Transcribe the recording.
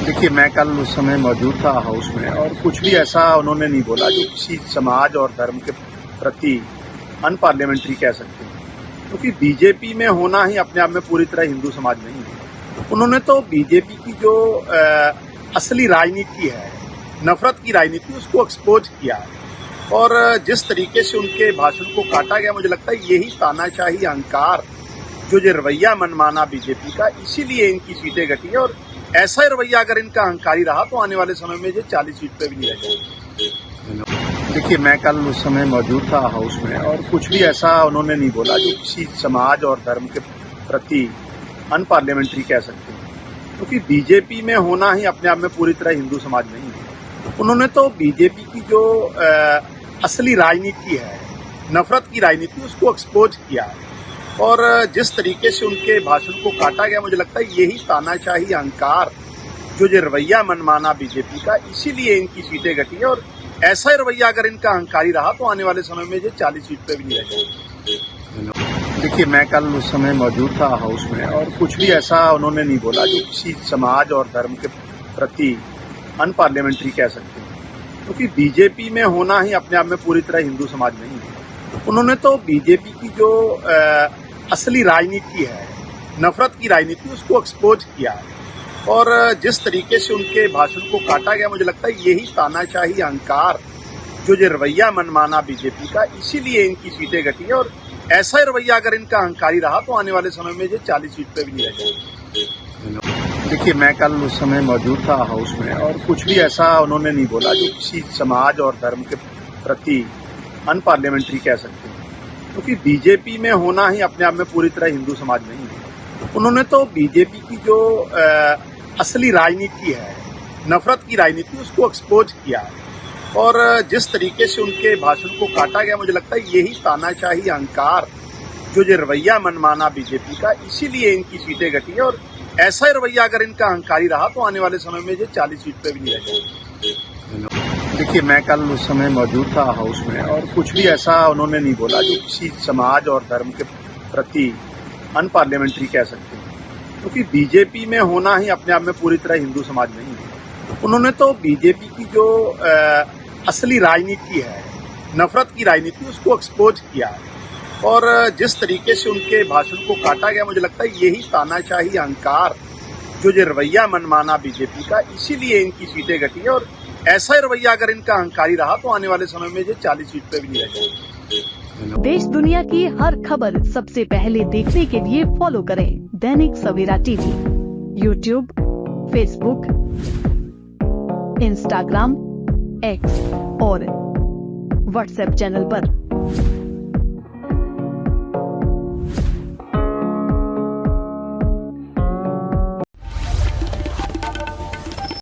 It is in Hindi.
देखिए, मैं कल उस समय मौजूद था हाउस में और कुछ भी ऐसा उन्होंने नहीं बोला जो किसी समाज और धर्म के प्रति अनपार्लियामेंट्री कह सकते हैं। क्योंकि बीजेपी में होना ही अपने आप में पूरी तरह हिंदू समाज नहीं है। उन्होंने तो बीजेपी की जो असली राजनीति है, नफरत की राजनीति, उसको एक्सपोज किया है। और जिस तरीके से उनके भाषण को काटा गया, मुझे लगता है यही तानाशाही, अहंकार, जो रवैया मनमाना बीजेपी का, इसीलिए इनकी सीटें घटी है। और ऐसा ही रवैया अगर इनका अहंकारी रहा तो आने वाले समय में ये 40 सीट पे भी नहीं रह जाएंगे। देखिए, मैं कल उस समय मौजूद था हाउस में और कुछ भी ऐसा उन्होंने नहीं बोला जो किसी समाज और धर्म के प्रति अनपार्लियामेंट्री कह सकते हैं। क्योंकि बीजेपी में होना ही अपने आप में पूरी तरह हिंदू समाज नहीं है। उन्होंने तो बीजेपी की जो असली राजनीति है, नफरत की राजनीति, उसको एक्सपोज किया है। और जिस तरीके से उनके भाषण को काटा गया, मुझे लगता है यही तानाशाही, अहंकार, जो रवैया मनमाना बीजेपी का, इसीलिए इनकी सीटें घटी है। और ऐसा ही रवैया अगर इनका अहंकारी रहा तो आने वाले समय में ये 40 सीट पे भी नहीं रह जाएंगे। देखिए, मैं कल उस समय मौजूद था हाउस में और कुछ भी ऐसा उन्होंने नहीं बोला जो किसी समाज और धर्म के प्रति अनपार्लियामेंट्री कह सकते हैं। क्योंकि बीजेपी में होना ही अपने आप में पूरी तरह हिंदू समाज नहीं है। उन्होंने तो बीजेपी की जो असली राजनीति है, नफरत की राजनीति, उसको एक्सपोज किया है। और जिस तरीके से उनके भाषण को काटा गया, मुझे लगता है यही तानाशाही, अहंकार, जो रवैया मनमाना बीजेपी का, इसीलिए इनकी सीटें घटी है। और ऐसा ही रवैया अगर इनका अहंकारी रहा तो आने वाले समय में ये 40 सीट पे भी नहीं रह जाएंगे। देखिए, मैं कल उस समय मौजूद था हाउस में और कुछ भी ऐसा उन्होंने नहीं बोला जो किसी समाज और धर्म के प्रति अनपार्लियामेंट्री कह सकते हैं। क्योंकि बीजेपी में होना ही अपने आप में पूरी तरह हिंदू समाज नहीं है। उन्होंने तो बीजेपी की जो असली राजनीति है, नफरत की राजनीति, उसको एक्सपोज किया है। और जिस तरीके से उनके भाषण को काटा गया, मुझे लगता है यही तानाशाही, अहंकार, जो रवैया मनमाना बीजेपी का, इसीलिए इनकी सीटें घटी है। और ऐसा ही रवैया अगर इनका अहंकारी रहा तो आने वाले समय में ये 40 सीट पे भी नहीं रह जाएंगे। देखिए, मैं कल उस समय मौजूद था हाउस में और कुछ भी ऐसा उन्होंने नहीं बोला जो किसी समाज और धर्म के प्रति अनपार्लियामेंट्री कह सकते हैं। क्योंकि बीजेपी में होना ही अपने आप में पूरी तरह हिंदू समाज नहीं है। उन्होंने तो बीजेपी की जो असली राजनीति है, नफरत की राजनीति, उसको एक्सपोज किया है। और जिस तरीके से उनके भाषण को काटा गया, मुझे लगता है यही तानाशाही, अहंकार, जो रवैया मनमाना बीजेपी का, इसीलिए इनकी सीटें घटी है। और ऐसा ही रवैया अगर इनका अहंकारी रहा तो आने वाले समय में ये 40 सीट पे भी नहीं रह जाएंगे। देश दुनिया की हर खबर सबसे पहले देखने के लिए फॉलो करें Dainik Savera TV, YouTube, Facebook, Instagram, X और व्हाट्सएप चैनल पर।